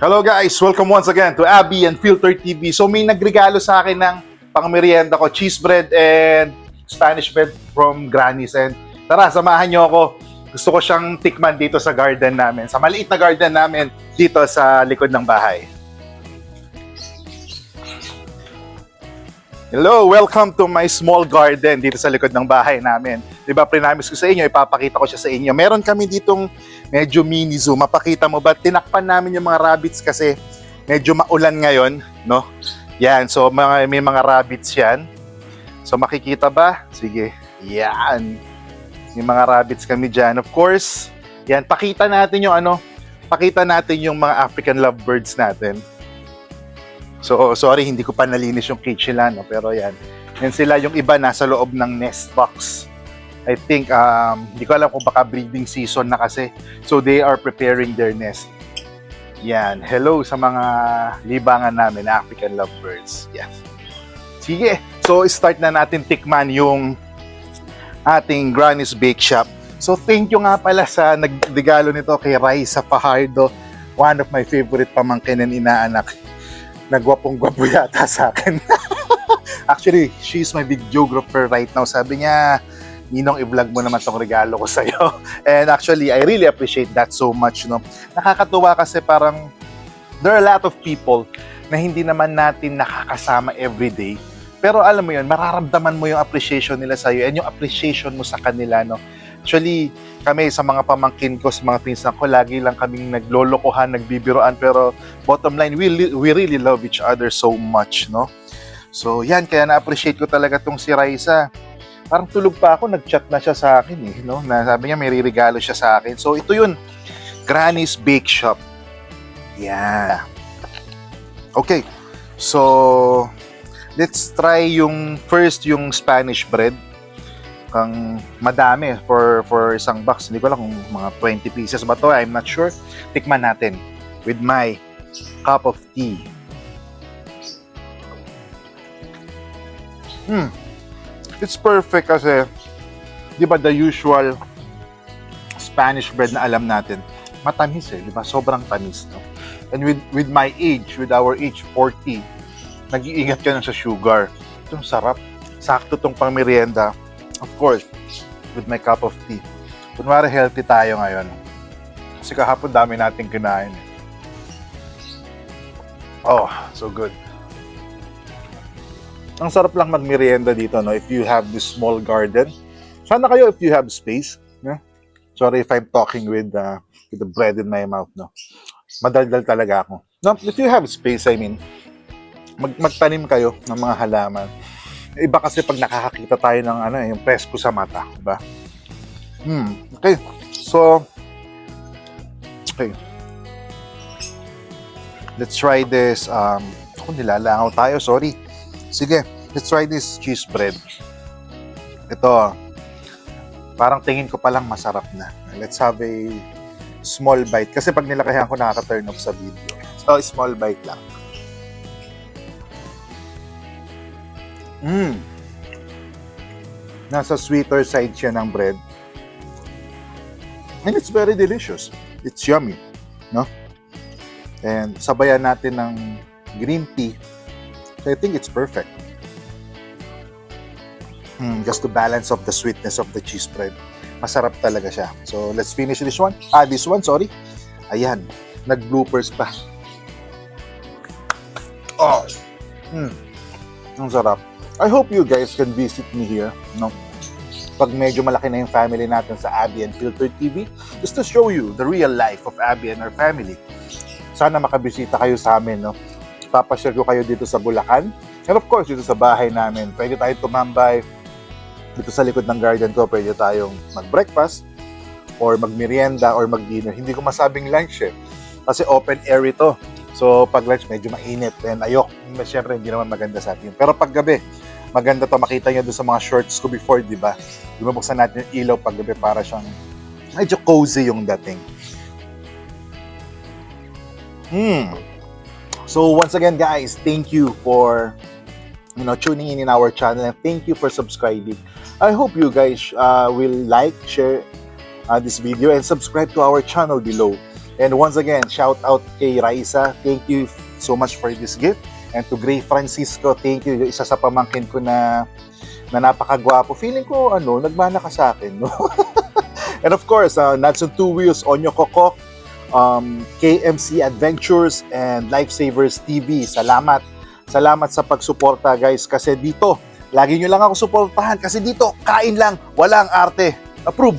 Hello guys! Welcome once again to Abby and Filter TV. So may nagregalo sa akin ng pangmerienda ko, cheese bread and Spanish bread from Granny's. And tara, samahan nyo ako. Gusto ko siyang tikman dito sa garden namin, sa maliit na garden namin dito sa likod ng bahay. Hello! Welcome to my small garden dito sa likod ng bahay namin. Diba, prinamis ko sa inyo, ipapakita ko siya sa inyo. Meron kami ditong medyo mini zoo. Mapakita mo ba? Tinakpan namin yung mga rabbits kasi medyo maulan ngayon, no? Yan, so may mga rabbits yan. So makikita ba? Sige, yan. May mga rabbits kami dyan. Of course, yan, pakita natin yung pakita natin yung mga African lovebirds natin. So, sorry, hindi ko pa nalinis yung cage nila, no? Pero yan. Yan sila, yung iba nasa loob ng nest box. I think, hindi ko alam kung baka breeding season na kasi. So, they are preparing their nest. Yan. Hello sa mga libangan namin, African lovebirds. Yan. Sige. So, start na natin tikman yung ating Granny's Bake Shop. So, thank you nga pala sa nagregalo nito kay Raisa Fajardo. One of my favorite pamangkin and inaanak. Nagwapong-gwapo yata sa akin. Actually, she's my videographer right now. Sabi niya, Ninong, i-vlog mo naman tong regalo ko sa'yo. And actually, I really appreciate that so much. No? Nakakatuwa kasi parang there are a lot of people na hindi naman natin nakakasama everyday. Pero alam mo yun, mararamdaman mo yung appreciation nila sa'yo and yung appreciation mo sa kanila. No? Actually, kami sa mga pamangkin ko, sa mga pinsan ko, lagi lang kaming naglolokohan, nagbibiroan. Pero bottom line, we really love each other so much. No? So yan, kaya na-appreciate ko talaga tong si Raisa. Parang tulog pa ako, nag-chat na siya sa akin no? Na sabi niya may regalo siya sa akin. So ito yun, Granny's Bake Shop. Yeah. Okay. So let's try yung Spanish bread. Kang madami for isang box. Hindi ko alam kung mga 20 pieces ba to, I'm not sure. Tikman natin with my cup of tea. It's perfect kasi, di ba, the usual Spanish bread na alam natin, matamis di ba? Sobrang tamis, no? And with my age, with our age, 40, nag-iingat ka na sa sugar. Itong sarap. Sakto tong pang merienda. Of course, with my cup of tea. Kunwari healthy tayo ngayon. Kasi kahapon dami nating kinain. Oh, so good. Ang sarap lang magmerienda dito, no? If you have this small garden. Sana kayo if you have space. No? Sorry if I'm talking with the bread in my mouth, no? Madaldal talaga ako. No, if you have space, I mean, magtanim kayo ng mga halaman. Iba kasi pag nakakakita tayo ng yung presko sa mata, diba? Okay. So, okay. Let's try this. Nilalangaw tayo, sorry. Sige, let's try this cheese bread. Ito, parang tingin ko palang masarap na. Let's have a small bite. Kasi pag nilakayan ko, nakaka-turn off sa video. So, small bite lang. Nasa sweeter side siya ng bread. And it's very delicious. It's yummy, no? And sabayan natin ng green tea. So I think it's perfect. Just to balance of the sweetness of the cheese bread. Masarap talaga siya. So let's finish this one. This one, sorry. Ayan, nag-bloopers pa. Oh, ang sarap. I hope you guys can visit me here, no? Pag medyo malaki na yung family natin sa Abby and Filter TV, just to show you the real life of Abby and her family. Sana makabisita kayo sa amin, no? Papashare ko kayo dito sa Bulacan. And of course, dito sa bahay namin. Pwede tayo tumambay dito sa likod ng garden ko. Pwede tayong mag-breakfast or mag-merienda or mag-dinner. Hindi ko masabing lunch kasi open air ito. So, pag lunch, medyo mainit. And siyempre, hindi naman maganda sa atin. Pero pag gabi, maganda to. Makita nyo doon sa mga shorts ko before, di ba? Lumabuksan natin yung ilaw pag gabi para siyang medyo cozy yung dating. So, once again, guys, thank you for tuning in our channel. And thank you for subscribing. I hope you guys will like, share this video, and subscribe to our channel below. And once again, shout out kay Raisa. Thank you so much for this gift. And to Gray Francisco, thank you. Isa sa pamangkin ko na napakagwapo. Feeling ko, nagmana ka sa akin, no? And of course, Nuts on Two Wheels, Onyo Kokok, KMC Adventures, and Lifesavers TV. Salamat. Salamat sa pagsuporta, guys. Kasi dito, lagi nyo lang ako suportahan. Kasi dito, kain lang, walang arte. Approve.